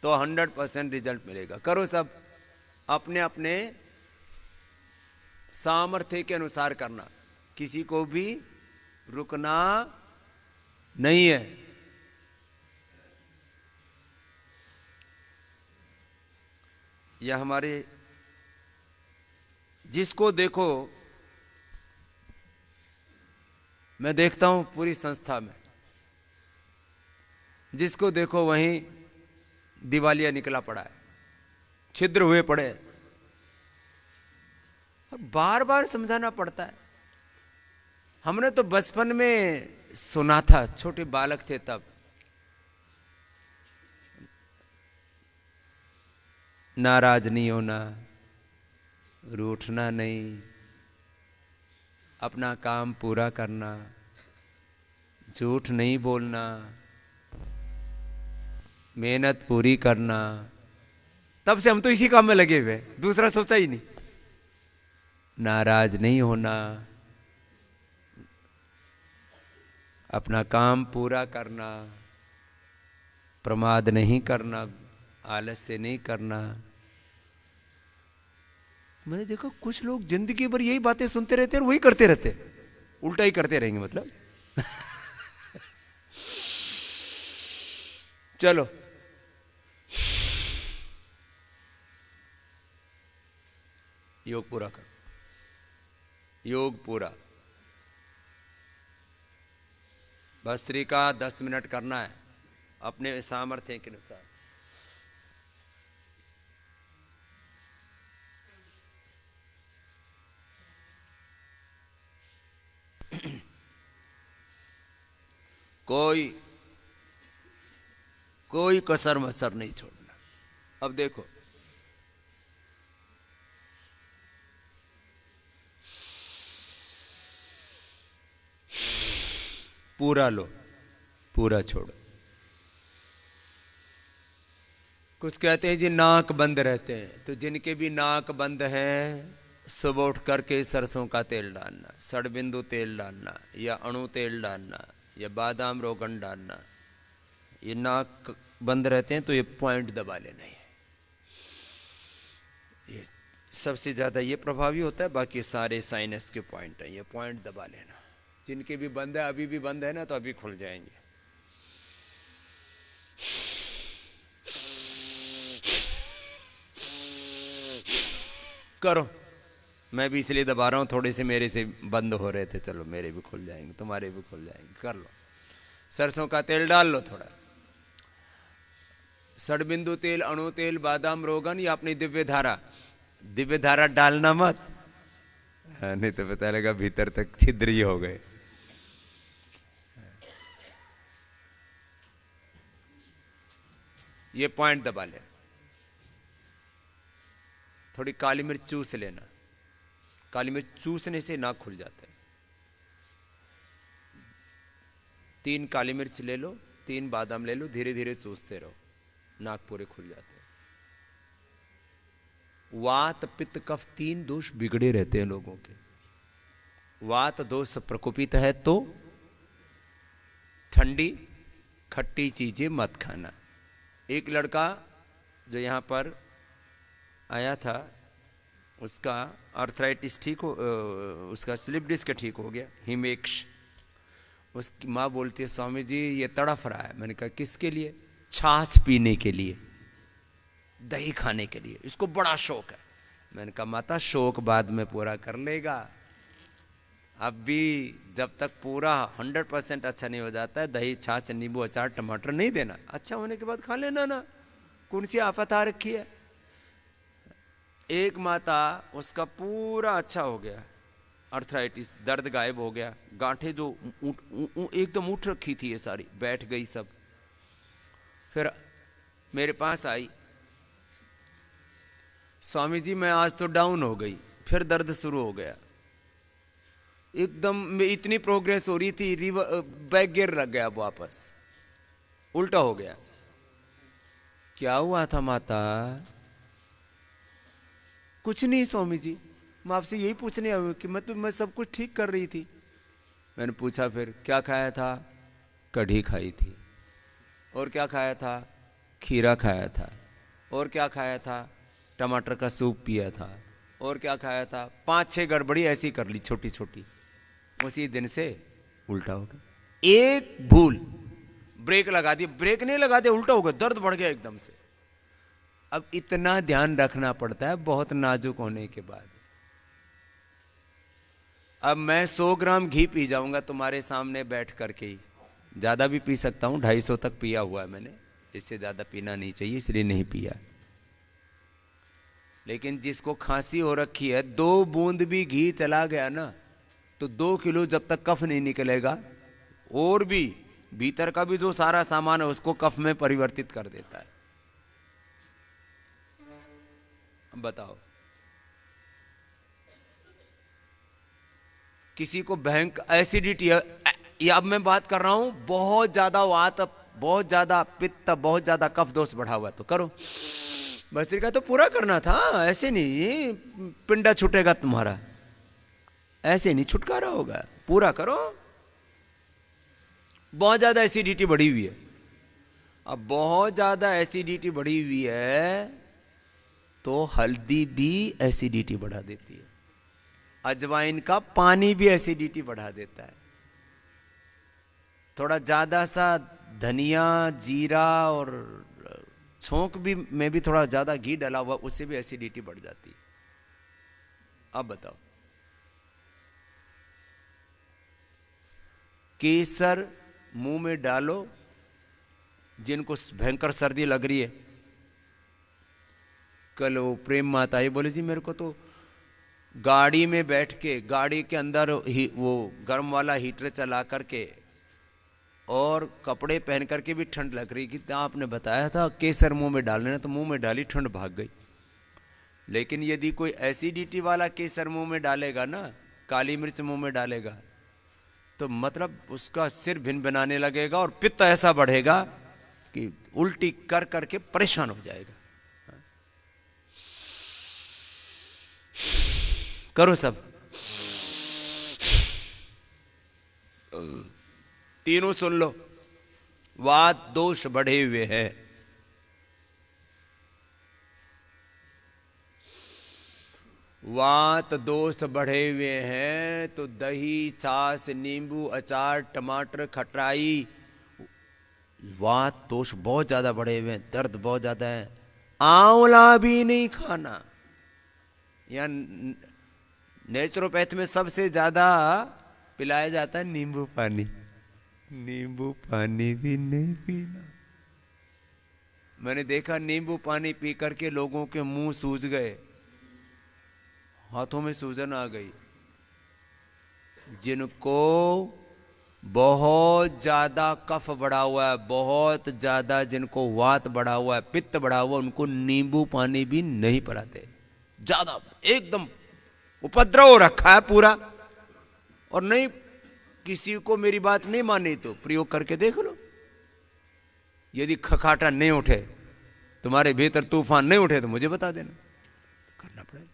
तो 100% रिजल्ट मिलेगा। करो सब अपने अपने सामर्थ्य के अनुसार करना, किसी को भी रुकना नहीं है। यह हमारे जिसको देखो, मैं देखता हूं पूरी संस्था में, जिसको देखो वहीं दिवालिया निकला पड़ा है, छिद्र हुए पड़े हैं। बार बार समझाना पड़ता है। हमने तो बचपन में सुना था, छोटे बालक थे तब, नाराज नहीं होना, रूठना नहीं, अपना काम पूरा करना, झूठ नहीं बोलना, मेहनत पूरी करना। तब से हम तो इसी काम में लगे हुए, दूसरा सोचा ही नहीं। नाराज नहीं होना, अपना काम पूरा करना, प्रमाद नहीं करना, आलस्य नहीं करना। मैंने देखा कुछ लोग जिंदगी भर यही बातें सुनते रहते और वही करते रहते, उल्टा ही करते रहेंगे मतलब। चलो योग पूरा करो, योग पूरा। भस्त्री का 10 मिनट करना है अपने सामर्थ्य के अनुसार। कोई कसर मसर नहीं छोड़ना। अब देखो, पूरा लो, पूरा छोड़ो। कुछ कहते हैं जी नाक बंद रहते हैं, तो जिनके भी नाक बंद है सुबह उठ करके सरसों का तेल डालना, षडबिंदु तेल डालना, या अणु तेल डालना, या बादाम रोगन डालना। ये नाक बंद रहते हैं तो ये पॉइंट दबा लेना है, ये सबसे ज़्यादा ये प्रभावी होता है। बाकी सारे साइनस के पॉइंट हैं, ये पॉइंट दबा लेना। जिनके भी बंद है, अभी भी बंद है ना, तो अभी खुल जाएंगे। करो, मैं भी इसलिए दबा रहा हूं, थोड़े से मेरे से बंद हो रहे थे, चलो मेरे भी खुल जाएंगे, तुम्हारे भी खुल जाएंगे। कर लो, सरसों का तेल डाल लो थोड़ा, षडबिंदु तेल, अणु तेल, बादाम रोगन, या अपनी दिव्य धारा। दिव्य धारा डालना मत, नहीं तो पता लगा भीतर तक छिद्र ही हो गए। ये पॉइंट दबा ले। थोड़ी काली मिर्च चूस लेना, काली मिर्च चूसने से नाक खुल जाता है। 3 काली मिर्च ले लो, 3 बादाम ले लो, धीरे धीरे चूसते रहो, नाक पूरे खुल जाते हैं। वात पित्त कफ 3 दोष बिगड़े रहते हैं लोगों के। वात दोष प्रकोपित है तो ठंडी खट्टी चीजें मत खाना। एक लड़का जो यहाँ पर आया था, उसका आर्थराइटिस ठीक हो, उसका स्लिप डिस्क ठीक हो गया, हिमेक्स। उसकी माँ बोलती है स्वामी जी ये तड़फ रहा है। मैंने कहा किसके लिए? छाछ पीने के लिए, दही खाने के लिए, इसको बड़ा शौक है। मैंने कहा माता शौक बाद में पूरा कर लेगा, अभी जब तक पूरा 100% अच्छा नहीं हो जाता है, दही छाछ नींबू अचार टमाटर नहीं देना, अच्छा होने के बाद खा लेना ना, कौन सी आफत आ रखी है। एक माता उसका पूरा अच्छा हो गया, अर्थराइटिस दर्द गायब हो गया, गांठें जो एकदम उठ रखी थी ये सारी बैठ गई सब। फिर मेरे पास आई, स्वामी जी मैं आज तो डाउन हो गई, फिर दर्द शुरू हो गया, एकदम इतनी प्रोग्रेस हो रही थी, बैक गियर लग गया, वापस उल्टा हो गया। क्या हुआ था माता? कुछ नहीं स्वामी जी, मैं आपसे यही पूछने आया कि मैं सब कुछ ठीक कर रही थी। मैंने पूछा फिर क्या खाया था? कढ़ी खाई थी। और क्या खाया था? खीरा खाया था। और क्या खाया था? टमाटर का सूप पिया था। और क्या खाया था? 5-6 गड़बड़ी ऐसी कर ली छोटी छोटी, उसी दिन से उल्टा हो गया। एक भूल, ब्रेक लगा दी, ब्रेक नहीं लगा दिया, उल्टा हो गया, दर्द बढ़ गया एकदम से। अब इतना ध्यान रखना पड़ता है बहुत नाजुक होने के बाद। अब मैं 100 ग्राम घी पी जाऊंगा तुम्हारे सामने बैठ करके ही, ज़्यादा भी पी सकता हूँ, 250 तक पिया हुआ है मैंने, इससे ज़्यादा पीना नहीं चाहिए इसलिए नहीं पिया। लेकिन जिसको खांसी हो रखी है, 2 बूंद भी घी चला गया ना तो 2 किलो जब तक कफ नहीं निकलेगा, और भी भीतर का भी जो सारा सामान है उसको कफ में परिवर्तित कर देता है। अब बताओ, किसी को भयंकर एसिडिटी है, या अब मैं बात कर रहा हूं बहुत ज्यादा वात, बहुत ज्यादा पित्त, बहुत ज्यादा कफ दोष बढ़ा हुआ, तो करो भस्त्रिका तो पूरा करना था, ऐसे नहीं पिंडा छूटेगा तुम्हारा, ऐसे नहीं छुटकारा होगा, पूरा करो। बहुत ज्यादा एसिडिटी बढ़ी हुई है, अब बहुत ज्यादा एसिडिटी बढ़ी हुई है तो हल्दी भी एसिडिटी बढ़ा देती है, अजवाइन का पानी भी एसिडिटी बढ़ा देता है, थोड़ा ज्यादा सा धनिया जीरा और छोंक भी में भी थोड़ा ज्यादा घी डाला हुआ, उससे भी एसिडिटी बढ़ जाती है। अब बताओ, केसर मुंह में डालो, जिनको भयंकर सर्दी लग रही है, कल वो प्रेम माता आई, बोले जी मेरे को तो गाड़ी में बैठ के, गाड़ी के अंदर ही वो गर्म वाला हीटर चला करके और कपड़े पहन करके भी ठंड लग रही कि आपने बताया था केसर मुंह में डालने, तो मुंह में डाली, ठंड भाग गई। लेकिन यदि कोई एसिडिटी वाला केसर मुंह में डालेगा ना, काली मिर्च मुंह में डालेगा, तो मतलब उसका सिर भिनभिनाने लगेगा और पित्त ऐसा बढ़ेगा कि उल्टी कर करके परेशान हो जाएगा। करो सब, तीनों सुन लो, वात दोष बढ़े हुए हैं, वात दोष बढ़े हुए हैं तो दही छाछ नींबू अचार टमाटर खटराई, वात दोष बहुत ज्यादा बढ़े हुए हैं, दर्द बहुत ज्यादा है, आंवला भी नहीं खाना। या नेचुरोपैथ में सबसे ज्यादा पिलाया जाता है नींबू पानी, नींबू पानी भी नहीं पीना। मैंने देखा नींबू पानी पी करके लोगों के मुंह सूज गए, हाथों में सूजन आ गई। जिनको बहुत ज्यादा कफ बढ़ा हुआ है, बहुत ज्यादा जिनको वात बढ़ा हुआ है, पित्त बढ़ा हुआ, उनको नींबू पानी भी नहीं पिलाते, ज्यादा एकदम उपद्रव रखा है पूरा। और नहीं, किसी को मेरी बात नहीं मानी तो प्रयोग करके देख लो, यदि खखाटा नहीं उठे, तुम्हारे भीतर तूफान नहीं उठे तो मुझे बता देना, करना पड़ेगा।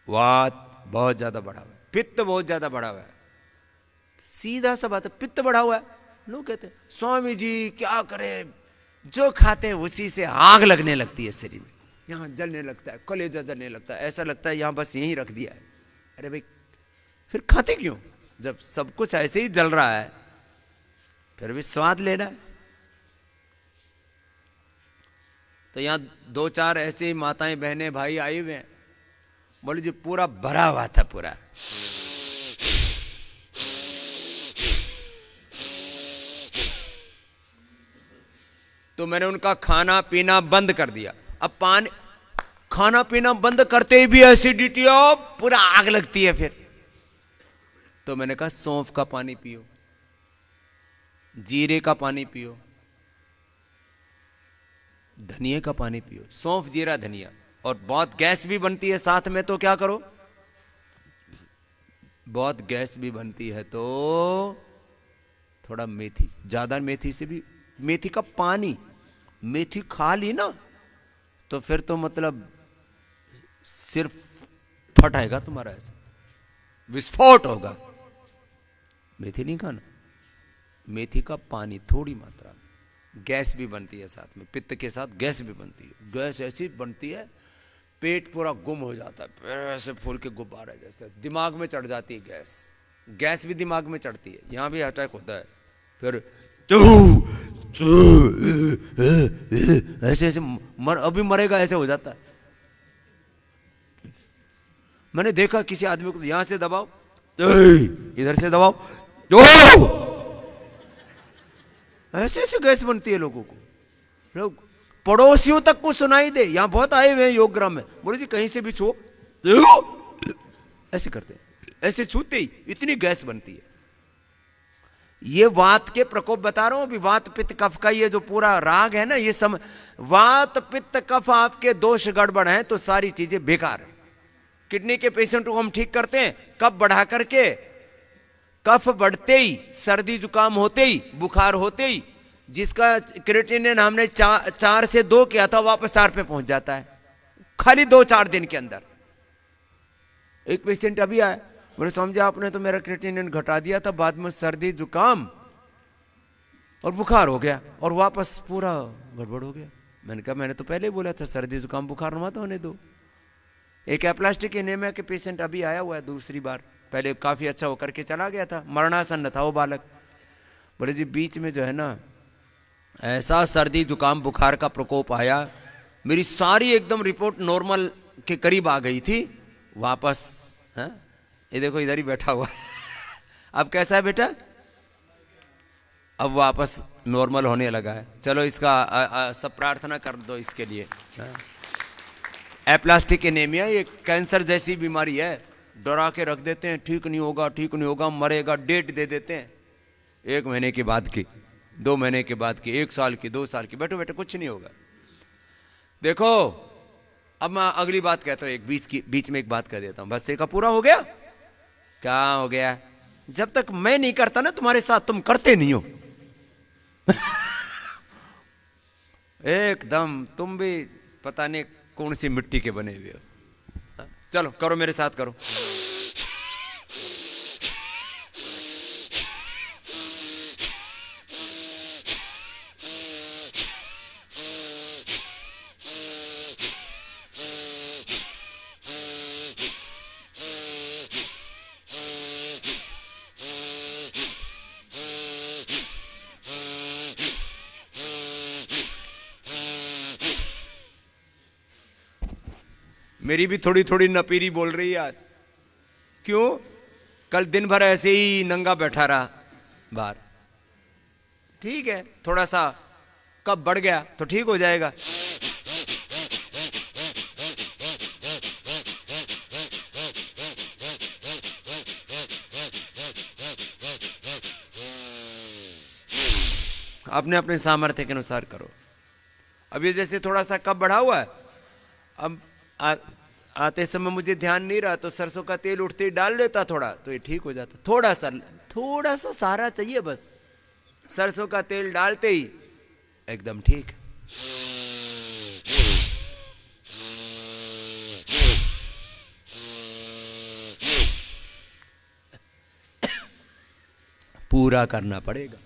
वात बहुत ज्यादा बढ़ा हुआ है, पित्त बहुत ज्यादा बढ़ा हुआ है, सीधा सा बात है, पित्त बढ़ा हुआ है। लोग कहते हैं स्वामी जी क्या करें, जो खाते हैं उसी से आग लगने लगती है शरीर में, यहां जलने लगता है, कलेजा जलने लगता है, ऐसा लगता है यहां बस यहीं रख दिया है। अरे भाई फिर खाते क्यों, जब सब कुछ ऐसे ही जल रहा है, फिर भी स्वाद लेना है। तो यहां 2-4 ऐसे माताएं बहनें भाई आए हुए हैं, बोले जी पूरा भरा हुआ था पूरा, तो मैंने उनका खाना पीना बंद कर दिया। अब पानी खाना पीना बंद करते ही भी एसिडिटी और पूरा आग लगती है फिर। तो मैंने कहा सौंफ का पानी पियो, जीरे का पानी पियो, धनिया का पानी पियो, सौंफ जीरा धनिया, और बहुत गैस भी बनती है साथ में, तो क्या करो, बहुत गैस भी बनती है तो थोड़ा मेथी, ज्यादा मेथी से भी, मेथी का पानी, मेथी खा ली ना तो फिर तो मतलब सिर्फ फटाएगा तुम्हारा, ऐसा विस्फोट होगा। मेथी नहीं खाना, मेथी का पानी थोड़ी मात्रा में, गैस भी बनती है साथ में, पित्त के साथ गैस भी बनती है। गैस ऐसी बनती है पेट पूरा गुम हो जाता है, फिर ऐसे फूल के गुब्बारे जैसे दिमाग में चढ़ जाती है गैस। गैस भी दिमाग में चढ़ती है, यहाँ भी अटैक होता है। फिर ऐसे ऐसे अभी मरेगा ऐसे हो जाता है। मैंने देखा किसी आदमी को, यहां से दबाओ, इधर से दबाओ, ऐसे ऐसे गैस बनती है लोगों को। लोग पड़ोसियों तक को सुनाई दे। यहां बहुत आए हुए हैं योगग्राम में, बोले जी कहीं से भी छू, ऐसे करते हैं, ऐसे छूते ही इतनी गैस बनती है। ये वात के प्रकोप बता रहा हूं अभी। वात पित्त कफ का ये जो पूरा राग है ना, ये सब वात पित्त कफ आपके दोष गड़बड़ हैं तो सारी चीजें बेकार है। किडनी के पेशेंट को हम ठीक करते हैं, कफ बढ़ा करके, कफ बढ़ते ही, सर्दी जुकाम होते ही, बुखार होते ही, जिसका क्रिएटिनिन हमने 4 से 2 किया था वापस 4 पे पहुंच जाता है, खाली 2-4 दिन के अंदर। एक पेशेंट अभी आया, बोले स्वामी जी आपने तो मेरा क्रिएटिनिन घटा दिया था, बाद में सर्दी जुकाम और बुखार हो गया और वापस पूरा गड़बड़ हो गया। मैंने कहा मैंने तो पहले ही बोला था सर्दी जुकाम बुखार मत होने दो। एक एप्लास्टिक एनीमिया के पेशेंट अभी आया हुआ है दूसरी बार, पहले काफी अच्छा होकर के चला गया था, मरणासन्न था वो बालक। बोले जी बीच में जो है ना ऐसा सर्दी जुकाम बुखार का प्रकोप आया, मेरी सारी एकदम रिपोर्ट नॉर्मल के करीब आ गई थी, वापस है ये देखो इधर ही बैठा हुआ अब कैसा है बेटा? अब वापस नॉर्मल होने लगा है। चलो इसका सब प्रार्थना कर दो इसके लिए। एप्लास्टिक एनीमिया ये कैंसर जैसी बीमारी है, डरा के रख देते हैं, ठीक नहीं होगा ठीक नहीं होगा, मरेगा, डेट दे देते हैं 1 महीने के बाद की, 2 महीने के बाद की, 1 साल की, 2 साल की। बैठो बैठो कुछ नहीं होगा। देखो अब मैं अगली बात कहता हूं, एक बीच में एक बात कह देता हूं, बस एक पूरा हो गया। क्या हो गया? जब तक मैं नहीं करता ना तुम्हारे साथ, तुम करते नहीं हो एकदम तुम भी पता नहीं कौन सी मिट्टी के बने हुए हो। चलो करो मेरे साथ करो। मेरी भी थोड़ी थोड़ी नपीरी बोल रही है आज। क्यों? कल दिन भर ऐसे ही नंगा बैठा रहा बाहर। ठीक है, थोड़ा सा कब बढ़ गया तो ठीक हो जाएगा। अपने अपने सामर्थ्य के अनुसार करो। अब ये जैसे थोड़ा सा कब बढ़ा हुआ है, अब आते समय मुझे ध्यान नहीं रहा तो सरसों का तेल उठते ही डाल लेता थोड़ा, तो ये ठीक हो जाता। थोड़ा सा सारा चाहिए बस, सरसों का तेल डालते ही एकदम ठीक। पूरा करना पड़ेगा,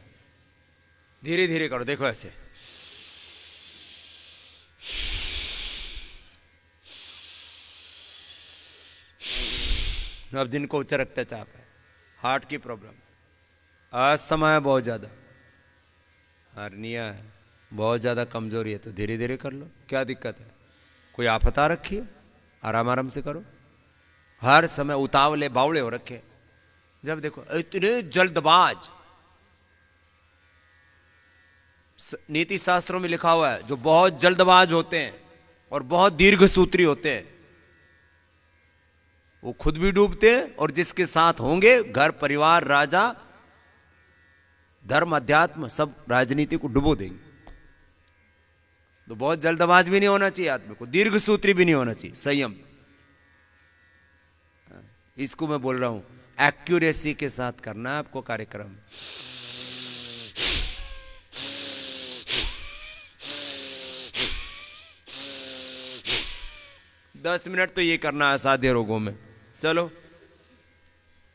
धीरे धीरे करो। देखो ऐसे अब जिनको उच्च रक्तचाप है, हार्ट की प्रॉब्लम, अस्थमा है बहुत ज़्यादा, हर्निया है, बहुत ज़्यादा कमजोरी है, तो धीरे धीरे कर लो। क्या दिक्कत है? कोई आफत आ रखी है? आराम आराम से करो। हर समय उतावले बावड़े हो रखे। जब देखो इतने जल्दबाज, नीति शास्त्रों में लिखा हुआ है जो बहुत जल्दबाज होते हैं और बहुत दीर्घ सूत्री होते हैं, वो खुद भी डूबते हैं और जिसके साथ होंगे घर परिवार राजा धर्म अध्यात्म सब राजनीति को डुबो देंगे। तो बहुत जल्दबाज भी नहीं होना चाहिए आदमी को, दीर्घ सूत्री भी नहीं होना चाहिए, संयम। इसको मैं बोल रहा हूं, एक्यूरेसी के साथ करना है आपको कार्यक्रम। दस मिनट तो ये करना है असाध्य रोगों में। चलो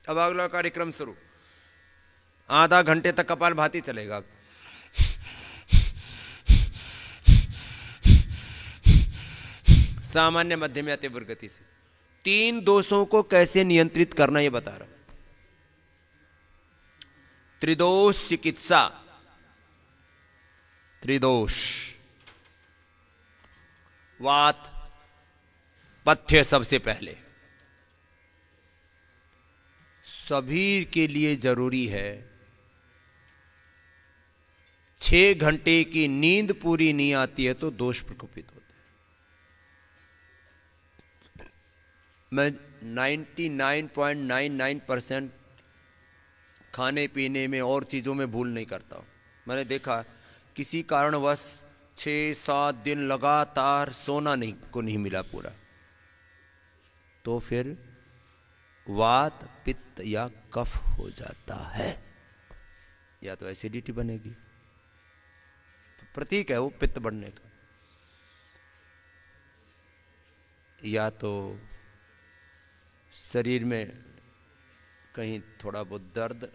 अब अगला कार्यक्रम शुरू। आधा घंटे तक कपाल भाती चलेगा। सामान्य, मध्यम या तीव्र गति से। 3 दोषों को कैसे नियंत्रित करना ये बता रहा हूं। त्रिदोष चिकित्सा, त्रिदोष, वात पथ्य सबसे पहले सभी के लिए जरूरी है। 6 घंटे की नींद पूरी नहीं आती है तो दोष प्रकोपित होते हैं। मैं 99.99% खाने पीने में और चीज़ों में भूल नहीं करता हूँ। मैंने देखा किसी कारणवश 6-7 दिन लगातार सोना नहीं मिला पूरा, तो फिर वात पित्त या कफ हो जाता है, या तो एसिडिटी बनेगी, प्रतीक है वो पित्त बढ़ने का, या तो शरीर में कहीं थोड़ा बहुत दर्द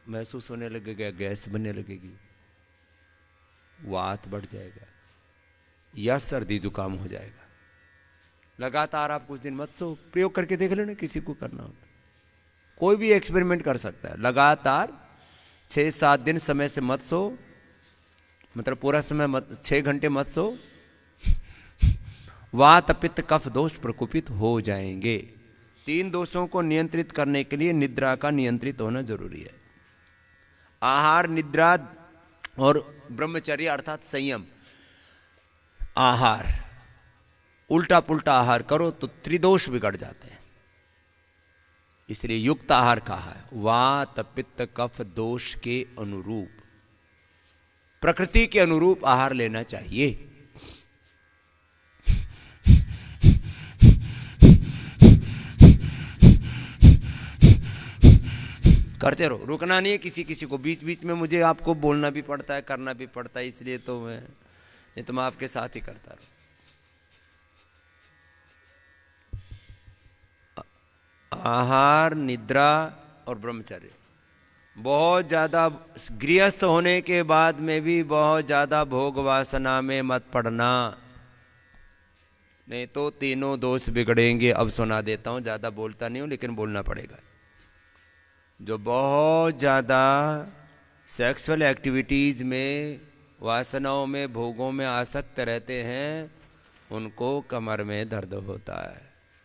महसूस होने लगेगा, गैस बनने लगेगी, वात बढ़ जाएगा, या सर्दी जुकाम हो जाएगा। लगातार आप कुछ दिन मत सो, प्रयोग करके देख लेना, किसी को करना हो कोई भी एक्सपेरिमेंट कर सकता है। लगातार 6-7 दिन समय से मत सो, मतलब पूरा समय मत, 6 घंटे मत सो, वात पित्त कफ दोष प्रकोपित हो जाएंगे। 3 दोषों को नियंत्रित करने के लिए निद्रा का नियंत्रित होना जरूरी है। आहार, निद्रा और ब्रह्मचर्य अर्थात संयम। आहार, उल्टा पुल्टा आहार करो तो त्रिदोष बिगड़ जाते हैं, इसलिए युक्त आहार कहा है। वात पित्त कफ दोष के अनुरूप, प्रकृति के अनुरूप आहार लेना चाहिए। करते रहो, रुकना नहीं है किसी किसी को। बीच बीच में मुझे आपको बोलना भी पड़ता है, करना भी पड़ता है, इसलिए तो मैं आपके साथ ही करता रहूं। आहार, निद्रा और ब्रह्मचर्य। बहुत ज़्यादा गृहस्थ होने के बाद में भी बहुत ज़्यादा भोग वासना में मत पड़ना, नहीं तो तीनों दोष बिगड़ेंगे। अब सुना देता हूँ, ज़्यादा बोलता नहीं हूँ लेकिन बोलना पड़ेगा। जो बहुत ज़्यादा सेक्सुअल एक्टिविटीज़ में, वासनाओं में, भोगों में आसक्त रहते हैं, उनको कमर में दर्द होता है,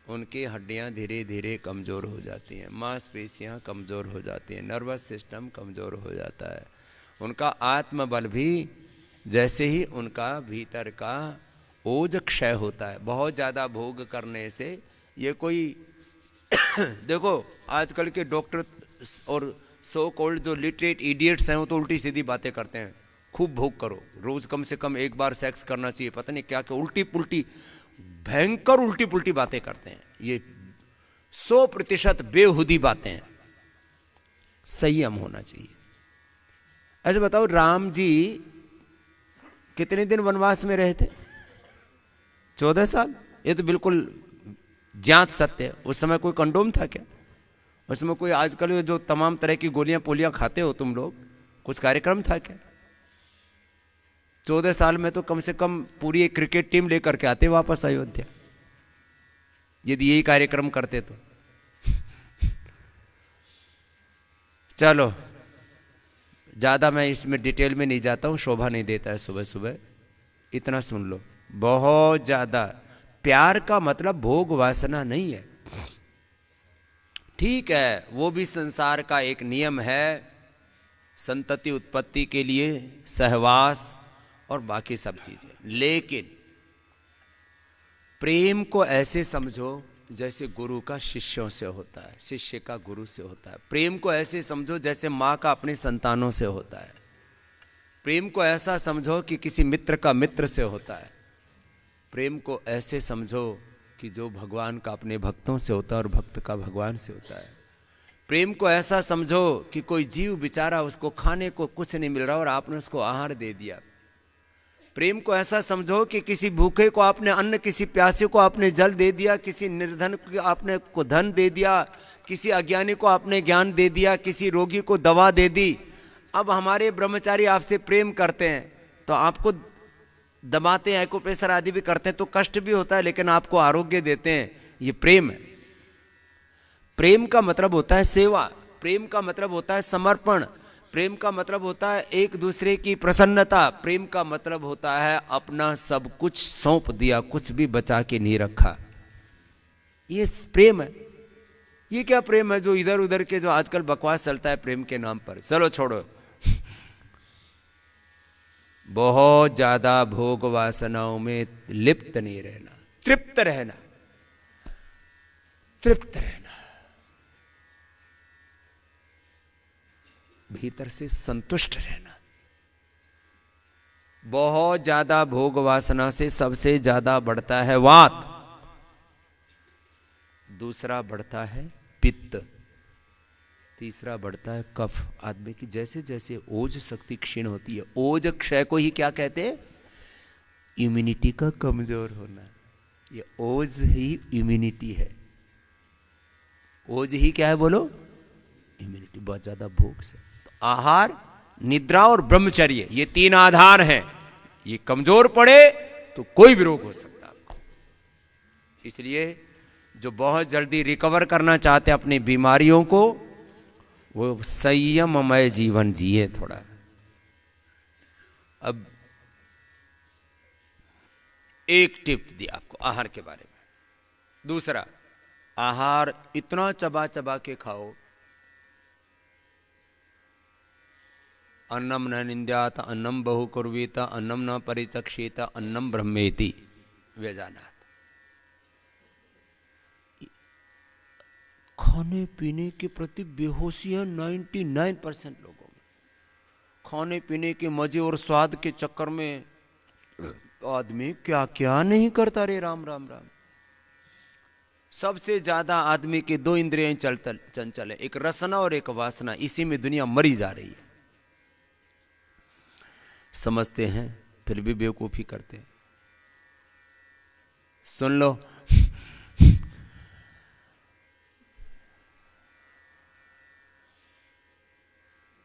उनकी हड्डियां धीरे धीरे कमज़ोर हो जाती हैं, मांसपेशियां कमज़ोर हो जाती हैं, नर्वस सिस्टम कमज़ोर हो जाता है, उनका आत्मबल भी, जैसे ही उनका भीतर का ओज क्षय होता है। बहुत ज़्यादा भोग करने से ये कोई देखो आजकल के डॉक्टर और सो कॉल्ड जो लिटरेट इडियट्स हैं वो तो उल्टी सीधी बातें करते हैं। खूब भोग करो, रोज़ कम से कम 1 बार सेक्स करना चाहिए, पता नहीं क्या क्या उल्टी पुल्टी भयंकर उल्टी पुल्टी बातें करते हैं। ये 100% बेहुदी बातें हैं। संयम होना चाहिए। ऐसे बताओ, राम जी कितने दिन वनवास में रहे थे? 14 साल। ये तो बिल्कुल ज्ञात सत्य है। उस समय कोई कंडोम था क्या? उस समय कोई आजकल जो तमाम तरह की गोलियां पोलियां खाते हो तुम लोग, कुछ कार्यक्रम था क्या? 14 साल में तो कम से कम पूरी एक क्रिकेट टीम लेकर के आते वापस अयोध्या, यदि यही कार्यक्रम करते तो। चलो, ज़्यादा मैं इसमें डिटेल में नहीं जाता हूँ, शोभा नहीं देता है सुबह सुबह। इतना सुन लो, बहुत ज़्यादा प्यार का मतलब भोग वासना नहीं है। ठीक है, वो भी संसार का एक नियम है, संतति उत्पत्ति के लिए सहवास और बाकी सब चीजें, लेकिन प्रेम को ऐसे समझो जैसे गुरु का शिष्यों से होता है, शिष्य का गुरु से होता है। प्रेम को ऐसे समझो जैसे माँ का अपने संतानों से होता है। प्रेम को ऐसा समझो कि किसी मित्र का मित्र से होता है। प्रेम को ऐसे समझो कि जो भगवान का अपने भक्तों से होता है और भक्त का भगवान से होता है। प्रेम को ऐसा समझो कि कोई जीव बेचारा, उसको खाने को कुछ नहीं मिल रहा और आपने उसको आहार दे दिया। प्रेम को ऐसा समझो कि किसी भूखे को आपने अन्न, किसी प्यासे को आपने जल दे दिया, किसी निर्धन को आपने को धन दे दिया, किसी अज्ञानी को आपने ज्ञान दे दिया, किसी रोगी को दवा दे दी। अब हमारे ब्रह्मचारी आपसे प्रेम करते हैं तो आपको दबाते हैं, एक्यूप्रेशर आदि भी करते हैं तो कष्ट भी होता है, लेकिन आपको आरोग्य देते हैं। ये प्रेम है। प्रेम का मतलब होता है सेवा, प्रेम का मतलब होता है समर्पण, प्रेम का मतलब होता है एक दूसरे की प्रसन्नता, प्रेम का मतलब होता है अपना सब कुछ सौंप दिया, कुछ भी बचा के नहीं रखा। ये प्रेम है। ये क्या प्रेम है जो इधर उधर के जो आजकल बकवास चलता है प्रेम के नाम पर, चलो छोड़ो। बहुत ज्यादा भोग वासनाओं में लिप्त नहीं रहना, तृप्त रहना, तृप्त रहना, भीतर से संतुष्ट रहना। बहुत ज्यादा भोग वासना से सबसे ज्यादा बढ़ता है वात, दूसरा बढ़ता है पित्त, तीसरा बढ़ता है कफ। आदमी की जैसे जैसे ओज शक्ति क्षीण होती है, ओज क्षय को ही क्या कहते हैं? इम्यूनिटी का कमजोर होना। ये ओज ही इम्यूनिटी है। ओज ही क्या है बोलो? इम्यूनिटी। बहुत ज्यादा भूख से तो आहार, निद्रा और ब्रह्मचर्य, ये तीन आधार हैं। ये कमजोर पड़े तो कोई भी रोग हो सकता है आपको। इसलिए जो बहुत जल्दी रिकवर करना चाहते हैं अपनी बीमारियों को, वो संयममय जीवन जिए थोड़ा। अब एक टिप दिया आपको आहार के बारे में। दूसरा, आहार इतना चबा चबा के खाओ, अन्नम न निंद्यात अन्नम बहु कुर्वीत अन्नम न परिचक्षेत अन्नम ब्रह्मेति व्यजानात। खाने पीने के प्रति बेहोशी है 99% लोगों में। खाने पीने के मजे और स्वाद के चक्कर में आदमी क्या क्या नहीं करता रे। राम राम राम। सबसे ज्यादा आदमी के दो इंद्रियां चंचल है, एक रसना और एक वासना। इसी में दुनिया मरी जा रही है। समझते हैं फिर भी बेवकूफी करते हैं। सुन लो,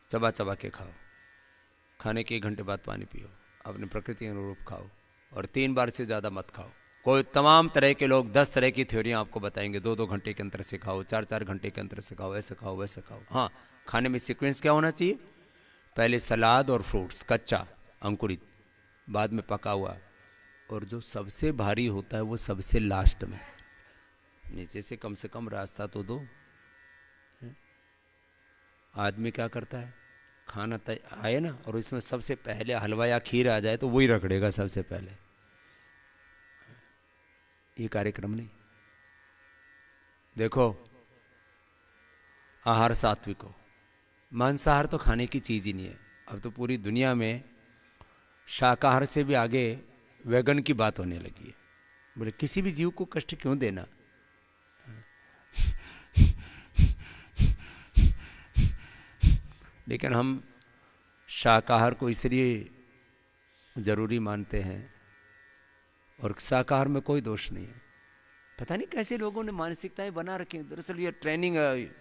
चबा चबा के खाओ, खाने के 1 घंटे बाद पानी पियो, अपने प्रकृति के अनुरूप खाओ, और 3 बार से ज़्यादा मत खाओ। कोई तमाम तरह के लोग 10 तरह की थ्योरियाँ आपको बताएंगे। 2-2 घंटे के अंतर से खाओ, 4-4 घंटे के अंतर से खाओ, ऐसे खाओ वैसे खाओ। हाँ, खाने में सीक्वेंस क्या होना चाहिए? पहले सलाद और फ्रूट्स, कच्चा अंकुरित, बाद में पका हुआ, और जो सबसे भारी होता है वो सबसे लास्ट में। नीचे से कम रास्ता तो दो। आदमी क्या करता है? खाना आए ना, और इसमें सबसे पहले हलवा या खीर आ जाए तो वही रगड़ेगा सबसे पहले। ये कार्यक्रम नहीं। देखो, आहार सात्विक हो। मांसाहार तो खाने की चीज ही नहीं है। अब तो पूरी दुनिया में शाकाहार से भी आगे वेगन की बात होने लगी है। बोले किसी भी जीव को कष्ट क्यों देना? लेकिन हम शाकाहार को इसलिए जरूरी मानते हैं, और शाकाहार में कोई दोष नहीं है। पता नहीं कैसे लोगों ने मानसिकताएं बना रखी हैं। दरअसल ये ट्रेनिंग है।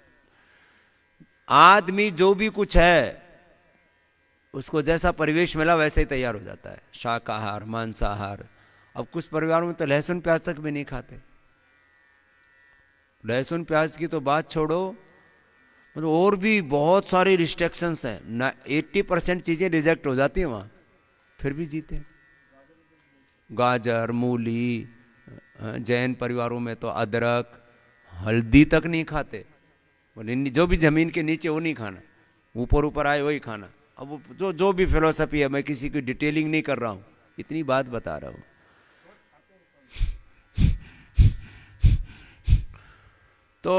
आदमी जो भी कुछ है उसको जैसा परिवेश मिला वैसे ही तैयार हो जाता है। शाकाहार, मांसाहार। अब कुछ परिवारों में तो लहसुन प्याज तक भी नहीं खाते। लहसुन प्याज की तो बात छोड़ो, मतलब और भी बहुत सारे रिस्ट्रिक्शंस हैं। 80% चीजें रिजेक्ट हो जाती हैं वहां, फिर भी जीते हैं। गाजर, मूली, जैन परिवारों में तो अदरक, हल्दी तक नहीं खाते। जो भी जमीन के नीचे वो नहीं खाना, ऊपर ऊपर आए वही खाना। अब वो जो भी फिलोसफी है, मैं किसी की डिटेलिंग नहीं कर रहा हूं, इतनी बात बता रहा हूं। तो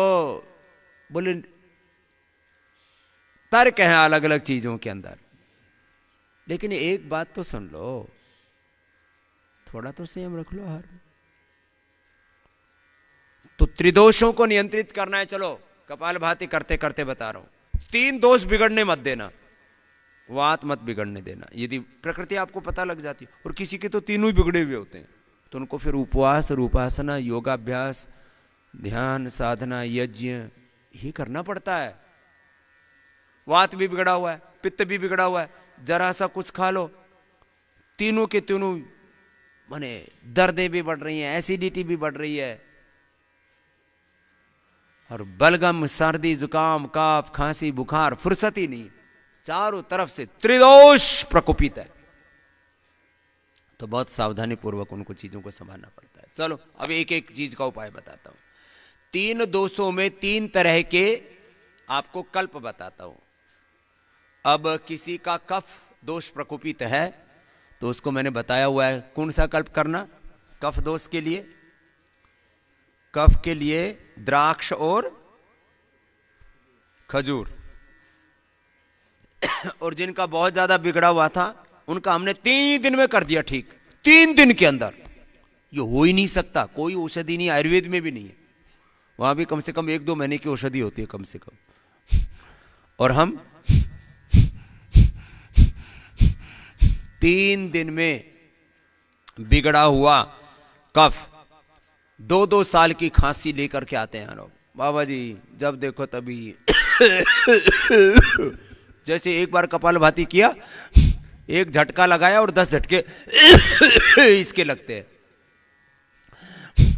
बोले तर्क हैं अलग अलग चीजों के अंदर, लेकिन एक बात तो सुन लो, थोड़ा तो संयम रख लो आहार में। तो त्रिदोषों को नियंत्रित करना है। चलो कपालभाति करते करते बता रहा हूं। 3 दोष बिगड़ने मत देना। वात मत बिगड़ने देना। यदि प्रकृति आपको पता लग जाती, और किसी के तो तीनों ही बिगड़े हुए होते हैं, तो उनको फिर उपवास और उपासना, योगाभ्यास, ध्यान, साधना, यज्ञ ये करना पड़ता है। वात भी बिगड़ा हुआ है, पित्त भी बिगड़ा हुआ है, जरा सा कुछ खा लो, तीनों के तीनों माने दर्दें भी बढ़ रही हैं, एसिडिटी भी बढ़ रही है, और बलगम, सर्दी, जुकाम, कफ, खांसी, बुखार, फुर्सत ही नहीं, चारों तरफ से त्रिदोष प्रकोपित है। तो बहुत सावधानी पूर्वक उनको चीजों को संभालना पड़ता है। चलो अब एक एक चीज का उपाय बताता हूं। 3 दोषों में 3 तरह के आपको कल्प बताता हूं। अब किसी का कफ दोष प्रकोपित है तो उसको मैंने बताया हुआ है कौन सा कल्प करना। कफ दोष के लिए, कफ के लिए द्राक्ष और खजूर। और जिनका बहुत ज्यादा बिगड़ा हुआ था उनका हमने 3 दिन में कर दिया ठीक। 3 दिन के अंदर। ये हो ही नहीं सकता, कोई औषधि नहीं, आयुर्वेद में भी नहीं है। वहां भी कम से कम 1-2 महीने की औषधि होती है कम से कम। और हम 3 दिन में बिगड़ा हुआ कफ 2-2 साल की खांसी लेकर के आते हैं लोग। बाबा जी जब देखो तभी जैसे एक बार कपालभाति किया, एक झटका लगाया और 10 झटके इसके लगते हैं।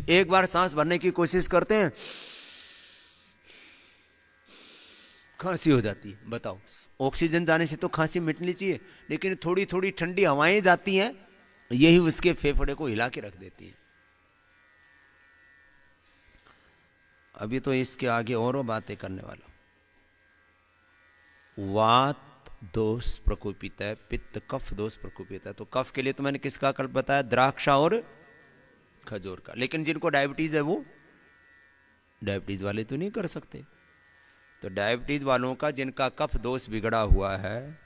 एक बार सांस भरने की कोशिश करते हैं, खांसी हो जाती है। बताओ, ऑक्सीजन जाने से तो खांसी मिटनी चाहिए, लेकिन थोड़ी थोड़ी ठंडी हवाएं जाती हैं, यही उसके फेफड़े को हिला के रख देती है। अभी तो इसके आगे और बातें करने वाला। वात दोष प्रकोपित है, पित्त कफ दोष प्रकोपित है। तो कफ के लिए तो मैंने किसका कल्प बताया, द्राक्षा और खजूर का। लेकिन जिनको डायबिटीज है वो डायबिटीज वाले तो नहीं कर सकते। तो डायबिटीज वालों का, जिनका कफ दोष बिगड़ा हुआ है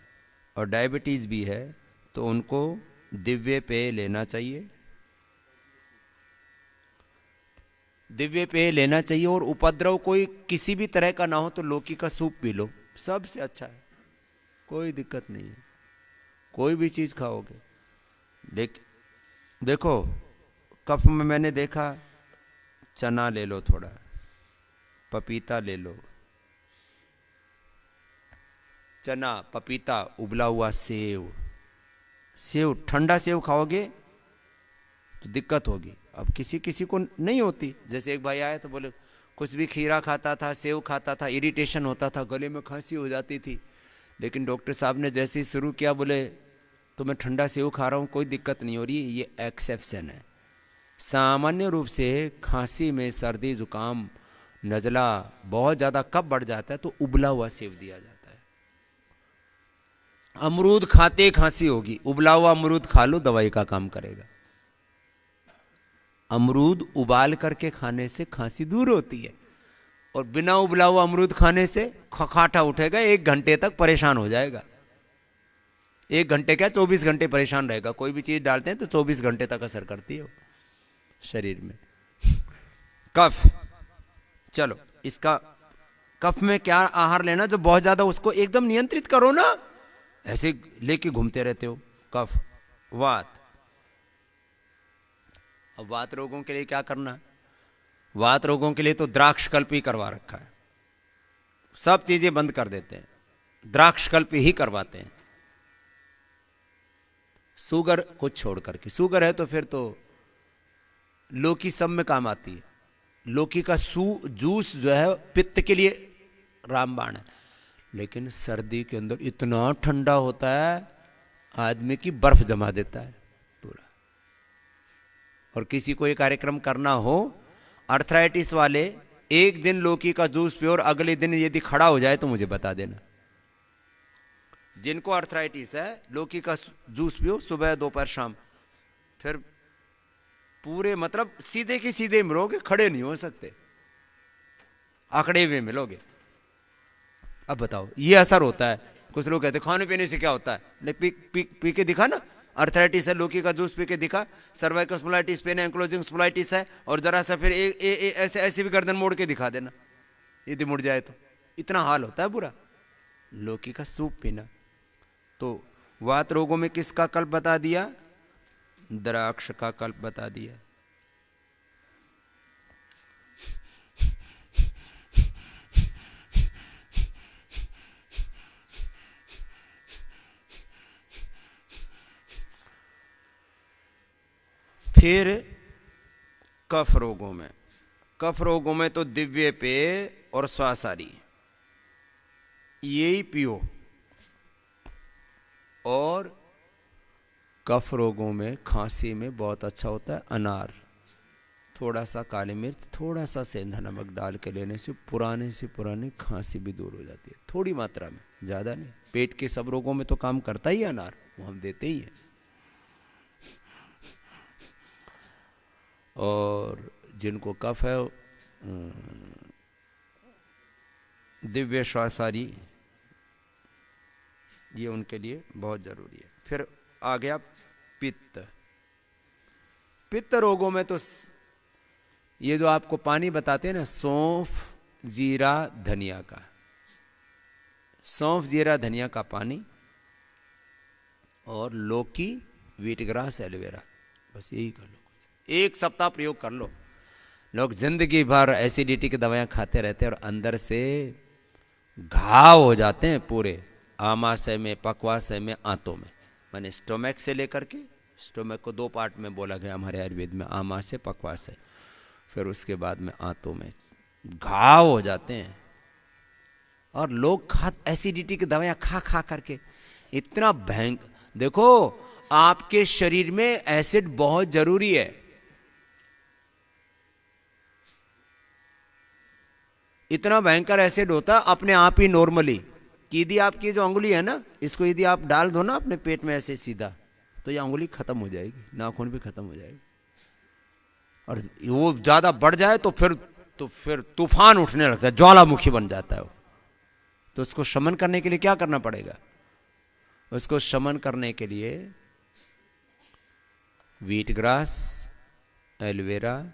और डायबिटीज भी है, तो उनको दिव्य पेय लेना चाहिए। दिव्य पेय लेना चाहिए। और उपद्रव कोई किसी भी तरह का ना हो तो लौकी का सूप पी लो, सबसे अच्छा है, कोई दिक्कत नहीं है। कोई भी चीज खाओगे। देखो कफ में मैंने देखा, चना ले लो, थोड़ा पपीता ले लो, चना, पपीता, उबला हुआ सेव। सेव, ठंडा सेव खाओगे तो दिक्कत होगी। अब किसी किसी को नहीं होती। जैसे एक भाई आया तो बोले कुछ भी खीरा खाता था, सेव खाता था, इरिटेशन होता था, गले में खांसी हो जाती थी। लेकिन डॉक्टर साहब ने जैसे ही शुरू किया, बोले तो मैं ठंडा सेव खा रहा हूँ, कोई दिक्कत नहीं हो रही। ये एक्सेप्शन है। सामान्य रूप से खांसी में, सर्दी, जुकाम, नज़ला बहुत ज़्यादा कब बढ़ जाता है तो उबला हुआ सेव दिया जाता है। अमरूद खाते खांसी होगी, उबला हुआ अमरूद खा लो, दवाई का काम करेगा। अमरूद उबाल करके खाने से खांसी दूर होती है, और बिना उबला हुआ अमरूद खाने से खखाटा उठेगा, 1 घंटे तक परेशान हो जाएगा। 1 घंटे क्या, 24 घंटे परेशान रहेगा। कोई भी चीज डालते हैं तो 24 घंटे तक असर करती है शरीर में। कफ, चलो इसका कफ में क्या आहार लेना, जो बहुत ज्यादा उसको एकदम नियंत्रित करो ना, ऐसे लेके घूमते रहते हो। कफ, वात। अब वात रोगों के लिए क्या करना है? वात रोगों के लिए तो द्राक्ष कल्प ही करवा रखा है। सब चीजें बंद कर देते हैं, द्राक्ष कल्प ही करवाते हैं। शुगर को छोड़ करके, शुगर है तो फिर तो लौकी सब में काम आती है। लौकी का जूस जो है पित्त के लिए रामबाण है। लेकिन सर्दी के अंदर इतना ठंडा होता है, आदमी की बर्फ जमा देता है पूरा। और किसी को ये कार्यक्रम करना हो, अर्थराइटिस वाले, एक दिन लौकी का जूस पियो और अगले दिन यदि खड़ा हो जाए तो मुझे बता देना। जिनको अर्थराइटिस है, लौकी का जूस पियो सुबह, दोपहर, शाम, फिर पूरे मतलब सीधे की सीधे मिलोगे, खड़े नहीं हो सकते, आंकड़े हुए मिलोगे। अब बताओ, ये असर होता है। कुछ लोग कहते खाने पीने से क्या होता है, नहीं पी के दिखा ना। अर्थराइटिस है, लौकी का जूस पी के दिखा। Cervical spondylitis, pain ankylosing spondylitis है, और जरा सा फिर ऐसे ऐसे भी गर्दन मोड़ के दिखा देना, यदि मुड़ जाए तो। इतना हाल होता है बुरा। लौकी का सूप पीना। तो वात रोगों में किसका कल्प बता दिया? द्राक्ष का कल्प बता दिया। फिर कफ रोगों में तो दिव्य पेय और स्वासारी यही पियो। और कफ रोगों में, खांसी में बहुत अच्छा होता है अनार, थोड़ा सा काली मिर्च, थोड़ा सा सेंधा नमक डाल के लेने से पुरानी खांसी भी दूर हो जाती है, थोड़ी मात्रा में, ज़्यादा नहीं। पेट के सब रोगों में तो काम करता ही है अनार, वो हम देते ही हैं। और जिनको कफ है, दिव्य श्वासारी ये उनके लिए बहुत ज़रूरी है। फिर आ गया पित्त रोगों में तो ये जो आपको पानी बताते हैं ना, सौंफ जीरा धनिया का, सौंफ जीरा धनिया का पानी और लौकी व्हीट ग्रास एलोवेरा, बस यही कर लो, 1 सप्ताह प्रयोग कर लो। लोग जिंदगी भर एसिडिटी की दवाइयाँ खाते रहते हैं और अंदर से घाव हो जाते हैं पूरे, आमाशय में, पक्वाशय में, आंतों में। मैंने स्टोमक से लेकर के, स्टोमक को 2 पार्ट में बोला गया हमारे आयुर्वेद में, आमाशय, पक्वाशय, फिर उसके बाद में आंतों में घाव हो जाते हैं। और लोग एसिडिटी की दवाइयाँ खा खा करके इतना भयंकर, देखो आपके शरीर में एसिड बहुत जरूरी है। इतना भयंकर एसिड होता है अपने आप ही नॉर्मली कि यदि आपकी जो अंगुली है ना, इसको यदि आप डाल दो ना अपने पेट में ऐसे सीधा, तो ये अंगुली खत्म हो जाएगी, नाखून भी खत्म हो जाएगी। और वो ज्यादा बढ़ जाए तो फिर तूफान उठने लगता है, ज्वालामुखी बन जाता है वो। तो उसको शमन करने के लिए क्या करना पड़ेगा? उसको शमन करने के लिए व्हीट ग्रास, एलोवेरा,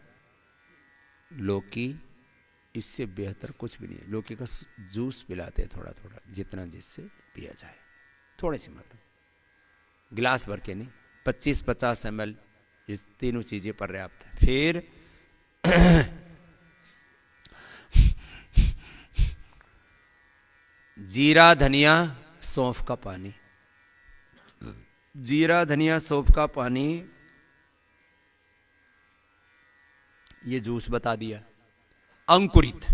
लौकी, इससे बेहतर कुछ भी नहीं है। लौकी का जूस पिलाते हैं थोड़ा थोड़ा, जितना जिससे पिया जाए, थोड़ी सी मात्रा, गिलास भर के नहीं, 25-50 ml, इस तीनों चीजें पर्याप्त है। फिर जीरा धनिया सौंफ का पानी, जीरा धनिया सौंफ का पानी, ये जूस बता दिया। अंकुरित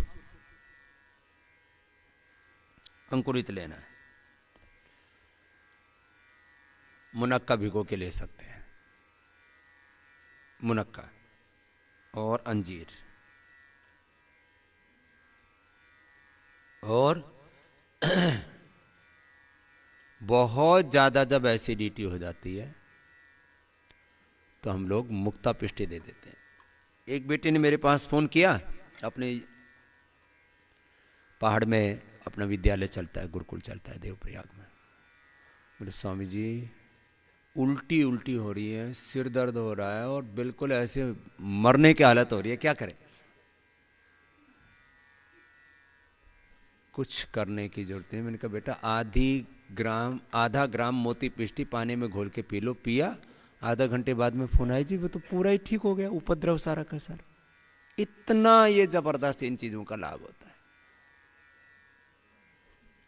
लेना है, मुनक्का भिगो के ले सकते हैं, मुनक्का और अंजीर। और बहुत ज्यादा जब एसिडिटी हो जाती है तो हम लोग मुक्ता पिष्टी दे देते हैं। एक बेटे ने मेरे पास फोन किया, अपने पहाड़ में अपना विद्यालय चलता है, गुरुकुल चलता है देवप्रयाग में। बोले स्वामी जी उल्टी हो रही है, सिर दर्द हो रहा है और बिल्कुल ऐसे मरने की हालत हो रही है, क्या करें? कुछ करने की जरूरत नहीं। मैंने कहा बेटा आधा ग्राम मोती पिष्टी पानी में घोल के पी लो। पिया, आधा घंटे बाद में फोन आया, जी वो तो पूरा ही ठीक हो गया, उपद्रव सारा का सारा। इतना ये जबरदस्त इन चीजों का लाभ होता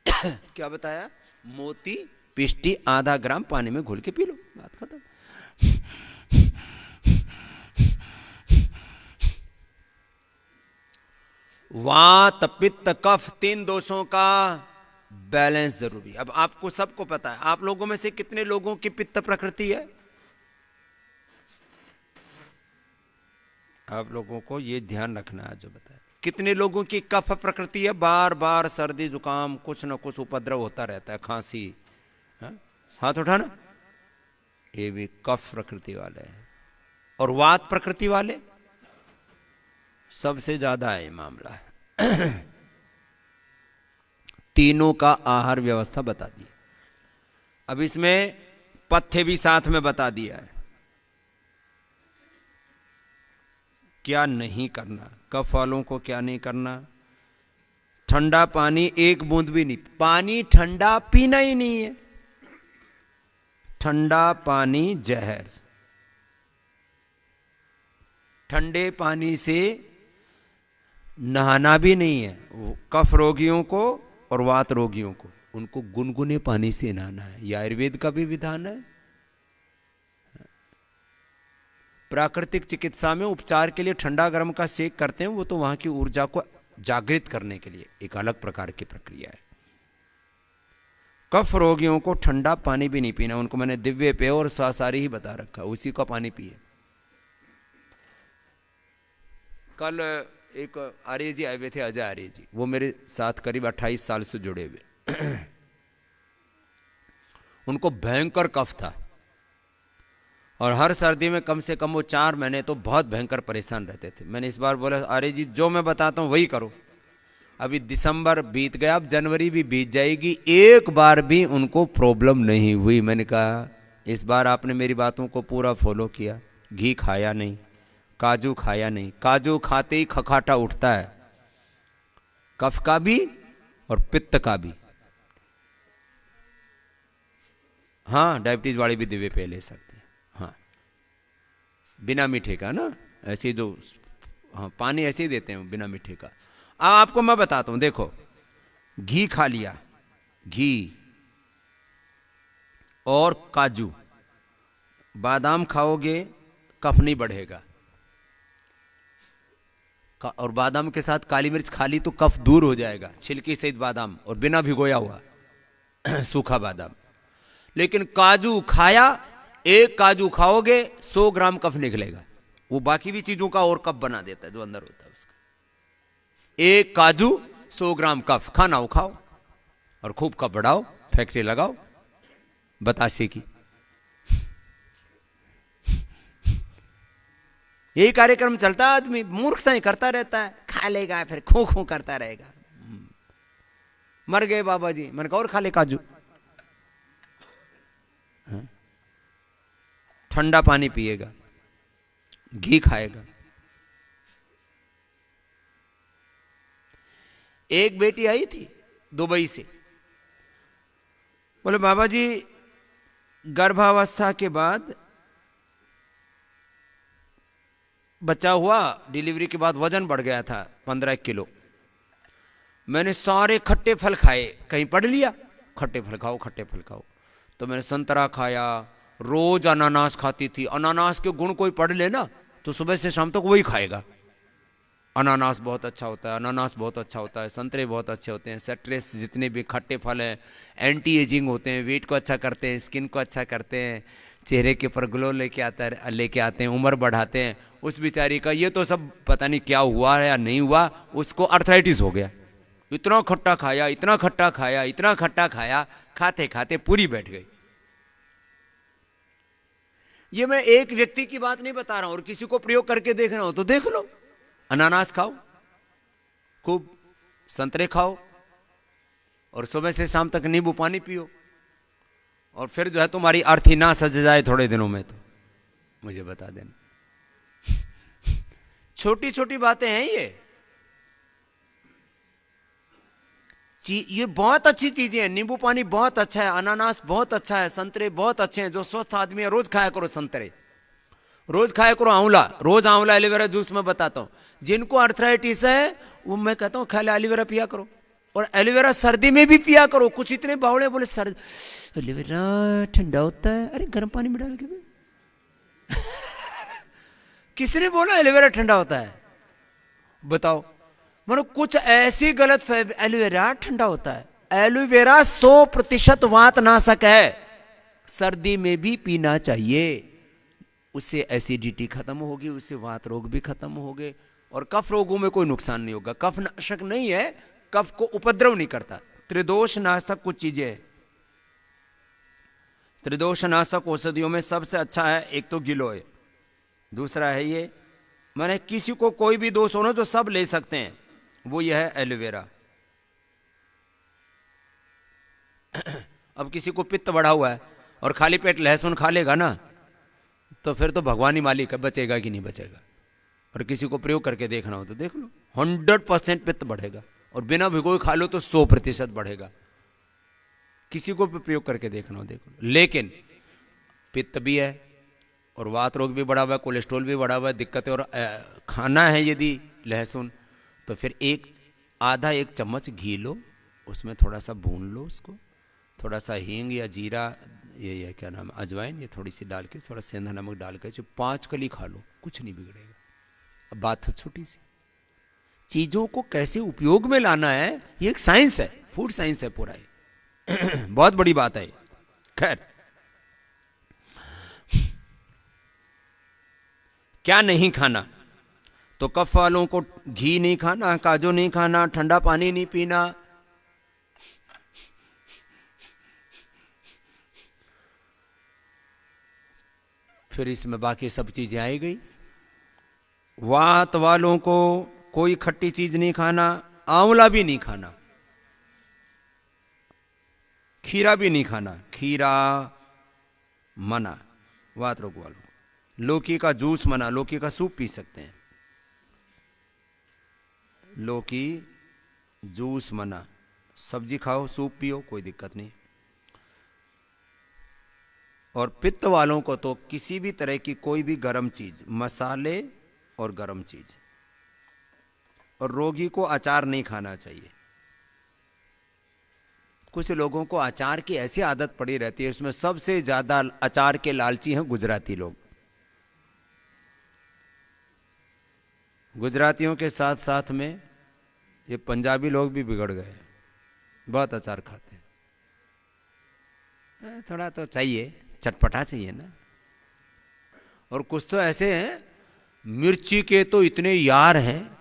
है। क्या बताया? मोती पिष्टी आधा ग्राम पानी में घोल के पी लो, बात खत्म। वात पित्त कफ 3 दोषों का बैलेंस जरूरी। अब आपको सबको पता है, आप लोगों में से कितने लोगों की पित्त प्रकृति है? आप लोगों को ये ध्यान रखना है जो बताया। कितने लोगों की कफ प्रकृति है? बार बार सर्दी जुकाम कुछ न कुछ उपद्रव होता रहता है, खांसी। हाथ उठाना। ये भी कफ प्रकृति वाले हैं। और वात प्रकृति वाले सबसे ज्यादा है ये मामला। तीनों का आहार व्यवस्था बता दी। अब इसमें पथ्य भी साथ में बता दिया है, क्या नहीं करना, कफ वालों को क्या नहीं करना। ठंडा पानी 1 बूंद भी नहीं, पानी ठंडा पीना ही नहीं है। ठंडा पानी जहर। ठंडे पानी से नहाना भी नहीं है। कफ रोगियों को और वात रोगियों को, उनको गुनगुने पानी से नहाना है। यह आयुर्वेद का भी विधान है। प्राकृतिक चिकित्सा में उपचार के लिए ठंडा गर्म का सेक करते हैं, वो तो वहां की ऊर्जा को जागृत करने के लिए एक अलग प्रकार की प्रक्रिया है। कफ रोगियों को ठंडा पानी भी नहीं पीना, उनको मैंने दिव्य पेय और स्वासारी ही बता रखा, उसी का पानी पिए। कल एक आर्य जी आए हुए थे, अजय आर्य जी, वो मेरे साथ करीब 28 साल से जुड़े हुए। उनको भयंकर कफ था और हर सर्दी में कम से कम वो 4 महीने तो बहुत भयंकर परेशान रहते थे। मैंने इस बार बोला, आर्य जी जो मैं बताता हूँ वही करो। अभी दिसंबर बीत गया, अब जनवरी भी बीत जाएगी, एक बार भी उनको प्रॉब्लम नहीं हुई। मैंने कहा इस बार आपने मेरी बातों को पूरा फॉलो किया, घी खाया नहीं, काजू खाया नहीं। काजू खाते ही खखाटा उठता है, कफ का भी और पित्त का भी। हाँ, डायबिटीज वाले भी दिव्य पेय ले सकते हैं। हाँ, बिना मीठे का ना, ऐसे जो हाँ पानी ऐसे ही देते हैं बिना मीठे का। आपको मैं बताता हूं, देखो घी खा लिया, घी और काजू, बादाम खाओगे कफ नहीं बढ़ेगा, और बादाम के साथ काली मिर्च खा ली तो कफ दूर हो जाएगा, छिलकी सहित बादाम और बिना भिगोया हुआ सूखा बादाम। लेकिन काजू खाया, एक काजू खाओगे 100 ग्राम कफ निकलेगा, वो बाकी भी चीजों का और कफ बना देता है जो अंदर होता है उसका। एक काजू 100 ग्राम कफ, खाना हो खाओ और खूब कफ बढ़ाओ, फैक्ट्री लगाओ बतासे की। यही कार्यक्रम चलता है, आदमी मूर्खता ही करता रहता है, खा लेगा फिर खो खो करता रहेगा। मर गए बाबा जी, मैंने कहा और खा ले काजू। ठंडा पानी पिएगा, घी खाएगा। एक बेटी आई थी दुबई से, बोले बाबा जी गर्भावस्था के बाद बच्चा हुआ, डिलीवरी के बाद वजन बढ़ गया था 15 किलो। मैंने सारे खट्टे फल खाए, कहीं पढ़ लिया खट्टे फल खाओ खट्टे फल खाओ, तो मैंने संतरा खाया, रोज अनानास खाती थी। अनानास के गुण कोई पढ़ ले ना तो सुबह से शाम तक वही खाएगा। अनानास बहुत अच्छा होता है, अनानास बहुत अच्छा होता है, संतरे बहुत अच्छे होते हैं, सिट्रस जितने भी खट्टे फल हैं एंटी एजिंग होते हैं, वेट को अच्छा करते हैं, स्किन को अच्छा करते हैं, चेहरे के ऊपर ग्लो लेके आते हैं, उम्र बढ़ाते हैं। उस बेचारी का ये तो सब पता नहीं क्या हुआ है या नहीं हुआ, उसको अर्थराइटिस हो गया। इतना खट्टा खाया, इतना खट्टा खाया, इतना खट्टा खाया, खाते खाते पूरी बैठ गई। ये मैं एक व्यक्ति की बात नहीं बता रहा हूं, और किसी को प्रयोग करके देख रहा हूं तो देख लो। अनानास खाओ, खूब संतरे खाओ, और सुबह से शाम तक नींबू पानी पियो, और फिर जो है तुम्हारी अर्थी ना सज जाए थोड़े दिनों में तो मुझे बता देना। छोटी छोटी बातें हैं ये बहुत अच्छी चीजें हैं। नींबू पानी बहुत अच्छा है, अनानास बहुत अच्छा है, संतरे बहुत अच्छे हैं। जो स्वस्थ आदमी है रोज खाया करो संतरे, रोज खाया करो आंवला, रोज आंवला एलोवेरा जूस मैं बताता हूं। जिनको अर्थराइटिस है वो मैं कहता हूं खाली एलोवेरा पिया करो, और एलोवेरा सर्दी में भी पिया करो। कुछ इतने बावड़े बोले सर्दी एलोवेरा ठंडा होता है, अरे गर्म पानी में डाल के भी किसने बोला एलोवेरा ठंडा होता है? बताओ। मतलब कुछ ऐसी गलत, एलोवेरा ठंडा होता है, एलोवेरा 100% वातनाशक है, सर्दी में भी पीना चाहिए। उससे एसिडिटी खत्म होगी, उससे वात रोग भी खत्म होंगे, और कफ रोगों में कोई नुकसान नहीं होगा। कफ नाशक नहीं है, कफ को उपद्रव नहीं करता। त्रिदोष नाशक कुछ चीजें हैं। त्रिदोष नाशक औषधियों में सबसे अच्छा है, एक तो गिलोय, दूसरा है ये, मैंने किसी को कोई भी दोष हो ना जो सब ले सकते हैं, वो यह है एलोवेरा। अब किसी को पित्त बढ़ा हुआ है और खाली पेट लहसुन खा लेगा ना, तो फिर तो भगवान ही मालिक है बचेगा कि नहीं बचेगा। और किसी को प्रयोग करके देखना हो तो देख लो, 100% पित्त बढ़ेगा, और बिना भिगोए खा लो तो 100% बढ़ेगा। किसी को भी प्रयोग करके देखना हो देख लो। लेकिन पित्त भी है और वात रोग भी बढ़ा हुआ है, कोलेस्ट्रॉल भी बढ़ा हुआ है, दिक्कत है, और खाना है यदि लहसुन, तो फिर आधा एक चम्मच घी लो, उसमें थोड़ा सा भून लो उसको, थोड़ा सा हींग या जीरा ये क्या नाम है, अजवाइन, ये थोड़ी सी डाल के, थोड़ा सेंधा नमक डाल के, जो 5 कली खा लो, कुछ नहीं बिगड़ेगा। अब बात है छोटी सी, चीजों को कैसे उपयोग में लाना है, ये एक साइंस है, फूड साइंस है पूरा ये। बहुत बड़ी बात है। खैर, क्या नहीं खाना, तो कफ वालों को घी नहीं खाना, काजू नहीं खाना, ठंडा पानी नहीं पीना, फिर इसमें बाकी सब चीजें आई गई। वात वालों को कोई खट्टी चीज नहीं खाना, आंवला भी नहीं खाना, खीरा भी नहीं खाना, खीरा मना वात रोग वालों को। लौकी का जूस मना, लौकी का सूप पी सकते हैं, लौकी जूस मना, सब्जी खाओ सूप पियो कोई दिक्कत नहीं। और पित्त वालों को तो किसी भी तरह की कोई भी गर्म चीज, मसाले और गर्म चीज, और रोगी को अचार नहीं खाना चाहिए। कुछ लोगों को अचार की ऐसी आदत पड़ी रहती है, उसमें सबसे ज्यादा अचार के लालची हैं गुजराती लोग। गुजरातियों के साथ साथ में ये पंजाबी लोग भी बिगड़ गए, बहुत अचार खाते हैं। थोड़ा तो चाहिए, चटपटा चाहिए ना। और कुछ तो ऐसे हैं, मिर्ची के तो इतने यार हैं,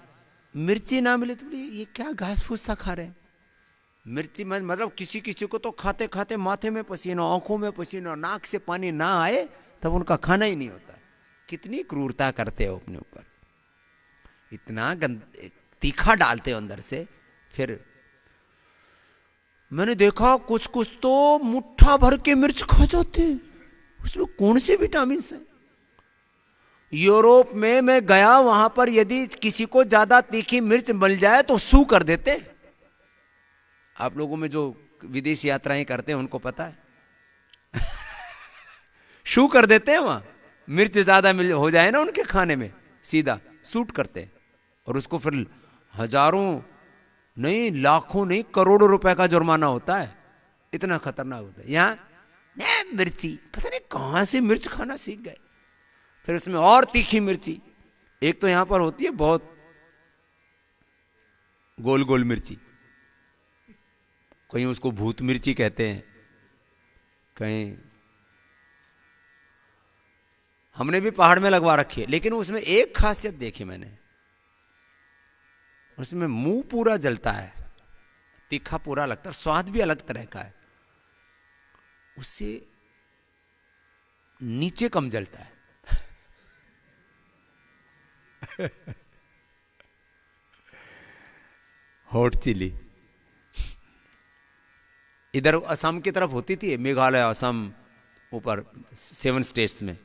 मिर्ची ना मिले तो ये क्या घास फूस सा खा रहे हैं। मिर्ची मतलब किसी किसी को तो खाते खाते माथे में पसीना, आंखों में पसीना, नाक से पानी ना आए तब उनका खाना ही नहीं होता। कितनी क्रूरता करते हो अपने ऊपर, इतना तीखा डालते हो अंदर से। फिर मैंने देखा कुछ कुछ तो मुट्ठा भर के मिर्च खा जाते हैं, उसमें कौन से विटामिन है। यूरोप में मैं गया, वहां पर यदि किसी को ज्यादा तीखी मिर्च मिल जाए तो सू कर देते। आप लोगों में जो विदेश यात्राएं करते हैं उनको पता है। शू कर देते हैं वहां, मिर्च ज्यादा हो जाए ना उनके खाने में, सीधा सूट करते हैं। और उसको फिर हजारों नहीं, लाखों नहीं, करोड़ों रुपए का जुर्माना होता है, इतना खतरनाक होता है। यहां मिर्ची, पता नहीं कहां से मिर्च खाना सीख गए। फिर उसमें और तीखी मिर्ची, एक तो यहां पर होती है बहुत गोल गोल मिर्ची, कहीं उसको भूत मिर्ची कहते हैं, कहीं हमने भी पहाड़ में लगवा रखी है। लेकिन उसमें एक खासियत देखी मैंने, उसमें मुंह पूरा जलता है, तीखा पूरा लगता है, स्वाद भी अलग तरह का है, उससे नीचे कम जलता है। हॉट चिली इधर असम की तरफ होती थी, मेघालय, असम, ऊपर 7 स्टेट्स में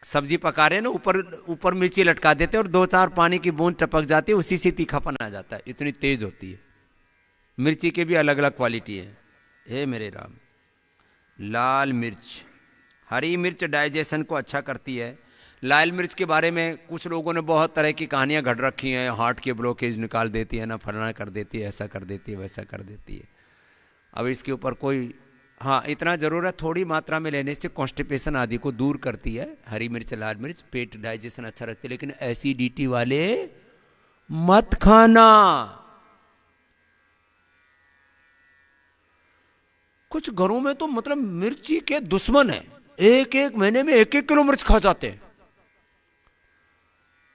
सब्जी पका रहे ना, ऊपर ऊपर मिर्ची लटका देते और 2-4 पानी की बूंद टपक जाती है, उसी से तीखापन आ जाता है, इतनी तेज होती है। मिर्ची के भी अलग अलग क्वालिटी है। हे मेरे राम, लाल मिर्च, हरी मिर्च डाइजेशन को अच्छा करती है। लाल मिर्च के बारे में कुछ लोगों ने बहुत तरह की कहानियां घड़ रखी हैं, हार्ट के ब्लॉकेज निकाल देती है ना, फलाना कर देती है, ऐसा कर देती है, वैसा कर देती है। अब इसके ऊपर कोई, हाँ इतना जरूर है, थोड़ी मात्रा में लेने से कॉन्स्टिपेशन आदि को दूर करती है हरी मिर्च, लाल मिर्च, पेट डाइजेशन अच्छा रखती है। लेकिन एसिडिटी वाले मत खाना। कुछ घरों में तो मतलब मिर्ची के दुश्मन है, एक एक महीने में 1-1 किलो मिर्च खा जाते हैं।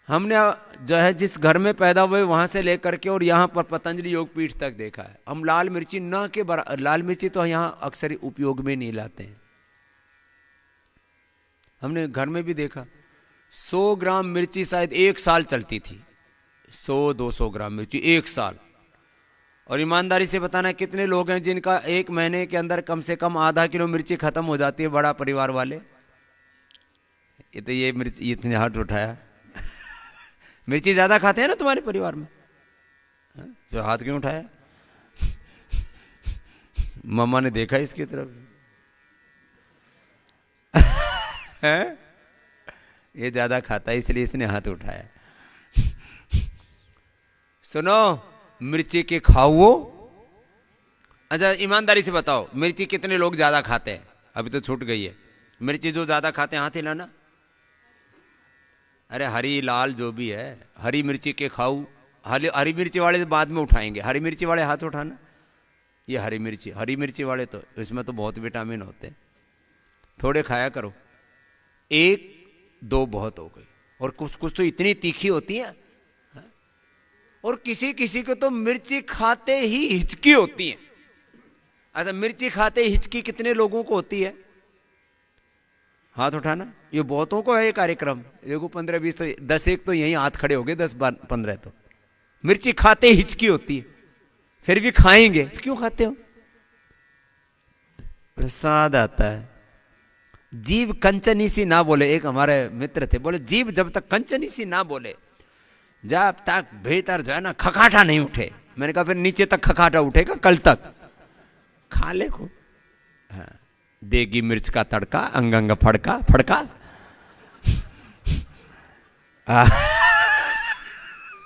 हमने जो है जिस घर में पैदा हुए वहां से लेकर के और यहाँ पर पतंजलि योग पीठ तक देखा है, हम लाल मिर्ची न के बराबर, लाल मिर्ची तो यहाँ अक्सर उपयोग में नहीं लाते हैं। हमने घर में भी देखा, 100 ग्राम मिर्ची शायद 1 साल चलती थी, 100-200 ग्राम मिर्ची 1 साल। और ईमानदारी से बताना कितने लोग हैं जिनका 1 महीने के अंदर कम से कम आधा किलो मिर्ची खत्म हो जाती है, बड़ा परिवार वाले। ये तो ये मिर्ची इतने हाथ उठाया, मिर्ची ज्यादा खाते हैं ना तुम्हारे परिवार में, जो हाथ क्यों उठाया? मम्मा ने देखा इसकी तरफ। ये ज्यादा खाता है इसलिए इसने हाथ उठाया। सुनो, मिर्ची के खाओ, अच्छा ईमानदारी से बताओ, मिर्ची कितने लोग ज्यादा खाते हैं? अभी तो छूट गई है। मिर्ची जो ज्यादा खाते हैं हाथ हिलाना। अरे हरी लाल जो भी है, हरी मिर्ची के खाऊ। हरी मिर्ची वाले बाद में उठाएंगे, हरी मिर्ची वाले हाथ उठाना। ये हरी मिर्ची वाले तो इसमें तो बहुत विटामिन होते हैं, थोड़े खाया करो। एक दो बहुत हो गई, और कुछ कुछ तो इतनी तीखी होती है, और किसी किसी को तो मिर्ची खाते ही हिचकी होती है। अच्छा मिर्ची खाते ही हिचकी कितने लोगों को होती है? हाथ उठाना। ये बहुतों को है ये कार्यक्रम। देखो 15-20 तो 10 एक तो यहीं हाथ खड़े हो गए, 10-15 तो मिर्ची खाते ही हिचकी होती है, फिर भी खाएंगे। क्यों खाते हो? प्रसाद आता है। जीव कंचनी सी ना बोले, एक हमारे मित्र थे, बोले जीव जब तक कंचनी सी ना बोले, जब तक भीतर जो है ना खखाटा नहीं उठे। मैंने कहा फिर नीचे तक खखाटा उठेगा कल तक। खा ले को। हाँ। देगी मिर्च का तड़का, अंग अंग फड़का फड़का।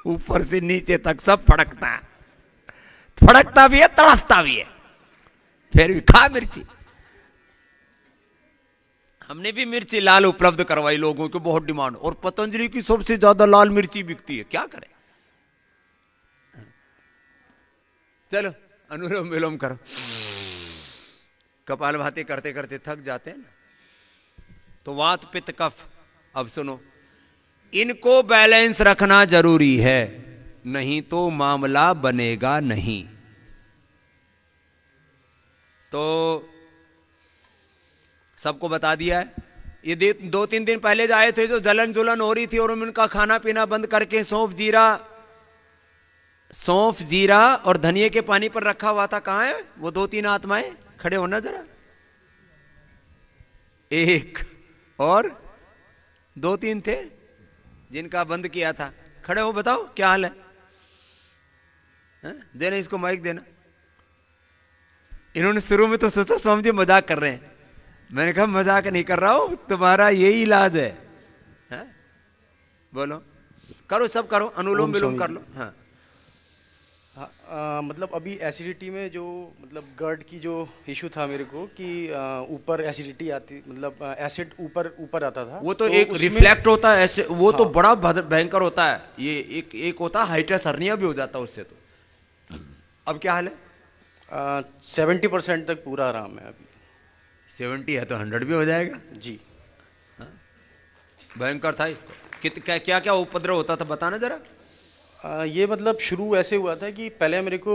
ऊपर से नीचे तक सब फड़कता है, फड़कता भी है, तड़फता भी है, फिर भी खा मिर्ची। हमने भी मिर्ची लाल उपलब्ध करवाई, लोगों को बहुत डिमांड, और पतंजलि की सबसे ज्यादा लाल मिर्ची बिकती है। क्या करें? चलो अनुलोम विलोम करो। कपालभाति करते करते थक जाते हैं ना, तो वात पित्त कफ। अब सुनो, इनको बैलेंस रखना जरूरी है, नहीं तो मामला बनेगा नहीं। तो सबको बता दिया है। ये 2-3 दिन पहले जो आए थे, जो जलन जुलन हो रही थी, और उनका खाना पीना बंद करके सौंफ जीरा और धनिए के पानी पर रखा हुआ था। कहां है वो 2-3 आत्माएं? खड़े होना जरा। 1 और 2-3 थे जिनका बंद किया था। खड़े हो, बताओ क्या हाल है? देना इसको माइक देना। इन्होंने शुरू में तो सोचा स्वामी जी मजाक कर रहे हैं। मैंने कहा मजाक नहीं कर रहा हूं, तुम्हारा यही इलाज है। बोलो, करो, सब करो, अनुलोम विलोम कर लो। हाँ। मतलब अभी एसिडिटी में जो मतलब गर्ड की जो इशू था मेरे को कि ऊपर एसिडिटी आती, मतलब एसिड ऊपर आता था। वो तो एक रिफ्लेक्ट होता है ऐसे, वो तो बड़ा भयंकर होता है। ये एक होता है हाइट्रस हर्निया भी हो जाता है उससे। तो अब क्या हाल है? 70% तक पूरा आराम है अभी। 70 है तो 100 भी हो जाएगा जी। भयंकर था इसको। क्या क्या उपद्रव होता था बताना जरा। ये मतलब शुरू ऐसे हुआ था कि पहले मेरे को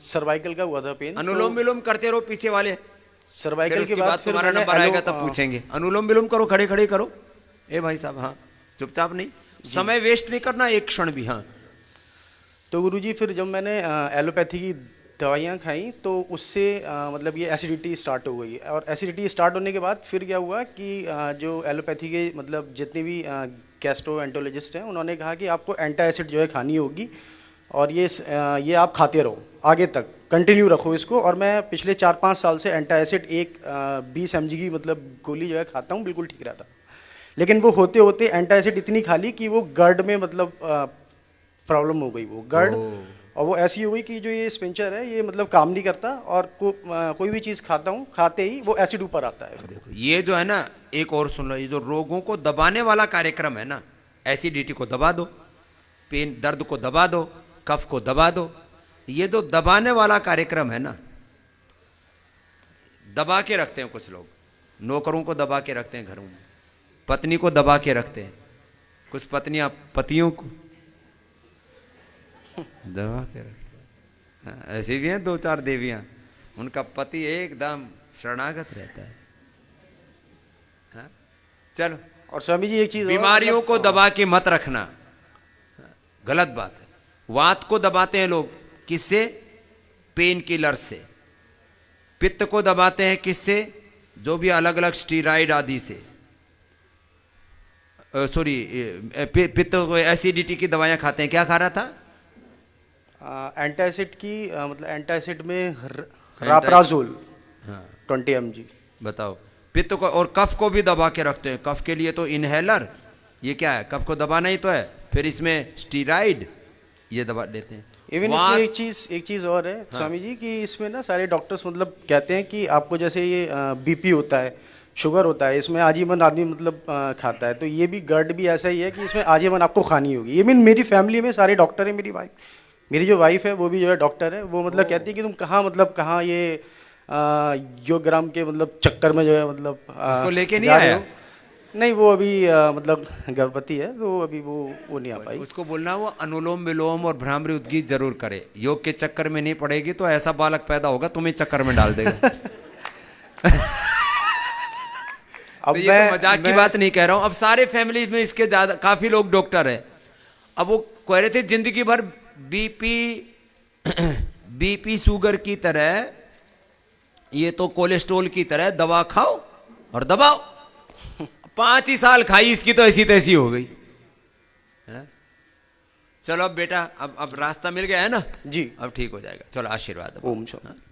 सर्वाइकल का हुआ था पेन। अनुलोम विलोम करते रहो पीछे वाले। सर्वाइकल के बाद तुम्हारा नंबर आएगा तब पूछेंगे। अनुलोम विलोम करो, खड़े खड़े करो। ए भाई साहब, हाँ चुपचाप नहीं, समय वेस्ट नहीं करना एक क्षण भी। हाँ। तो गुरुजी फिर जब मैंने एलोपैथी की दवाइयाँ खाई तो उससे मतलब ये एसिडिटी स्टार्ट हो गई। और एसिडिटी स्टार्ट होने के बाद फिर क्या हुआ कि जो एलोपैथी के मतलब जितने भी गैस्ट्रोएंटरोलॉजिस्ट हैं उन्होंने कहा कि आपको एंटी एसिड जो है खानी होगी, और ये आप खाते रहो, आगे तक कंटिन्यू रखो इसको। और मैं पिछले 4-5 साल से एंटी एसिड 20 mg की मतलब गोली जो है खाता हूँ, बिल्कुल ठीक रहता। लेकिन वो होते होते एंटी एसिड इतनी खा ली कि वो गर्ड में मतलब प्रॉब्लम हो गई। वो गर्ड, और वो ऐसी हो गई कि जो ये स्पिंचर है ये मतलब काम नहीं करता, और कोई भी चीज़ खाता हूँ, खाते ही वो एसिड ऊपर आता है। देखो ये जो है ना, एक और सुन लो, ये जो रोगों को दबाने वाला कार्यक्रम है ना, एसिडिटी को दबा दो, पेन दर्द को दबा दो, कफ को दबा दो। ये जो दबाने वाला कार्यक्रम है ना, दबा के रखते हैं कुछ लोग। नौकरों को दबा के रखते हैं घरों में, पत्नी को दबा के रखते हैं, कुछ पत्नियां पतियों को दबा के रखते हैं। ऐसी भी हैं 2-4 देवियां, उनका पति एकदम शरणागत रहता है। हाँ? चलो। और स्वामी जी एक चीज, बीमारियों को दबा के मत रखना, गलत बात है। वात को दबाते हैं लोग, किससे? पेन किलर से। पित्त को दबाते हैं किससे? जो भी अलग अलग स्टीराइड आदि से, सॉरी पित्त को एसिडिटी की दवाइयां खाते हैं। क्या खा रहा था? एंटी एसिड की मतलब एंटी एसिड में राप्राजोल 20 mg। बताओ। पित्त को और कफ को भी दबा के रखते हैं। कफ के लिए तो इनहेलर, ये क्या है? कफ को दबाना ही तो है। फिर इसमें स्टीराइड ये दबा देते हैं। इवन वात- इसमें एक चीज और है स्वामी जी कि इसमें ना सारे डॉक्टर्स मतलब कहते हैं कि आपको जैसे ये बीपी होता है, शुगर होता है, इसमें आजीवन आदमी मतलब खाता है, तो ये भी गर्ड भी ऐसा ही है कि इसमें आजीवन आपको खानी होगी। ये मेरी फैमिली में सारे डॉक्टर हैं। मेरी जो वाइफ है वो भी जो है डॉक्टर है। वो मतलब कहती है कि तुम कहाँ मतलब कहाँ ये योगग्राम के मतलब चक्कर में जो है मतलब उसको लेके नहीं जा रहे आया? हो। नहीं, वो अभी मतलब गर्भवती है, तो अभी वो नहीं आ पाई। उसको बोलना वो अनुलोम विलोम और भ्रामरी उद्गीत जरूर करे। योग के चक्कर में नहीं पड़ेगी तो ऐसा बालक पैदा होगा तुम्हें चक्कर में डाल देगा। अब तो ये तो मजाक की बात नहीं कह रहा हूं। अब सारे फैमिली में इसके ज्यादा काफी लोग डॉक्टर हैं। अब वो कह रहे थे जिंदगी भर बीपी शुगर की तरह, ये तो कोलेस्ट्रोल की तरह दवा खाओ और दबाओ। 5 ही साल खाई, इसकी तो ऐसी तैसी हो गई है? चलो अब बेटा, अब रास्ता मिल गया है ना जी, अब ठीक हो जाएगा। चलो आशीर्वाद। ओम शांति।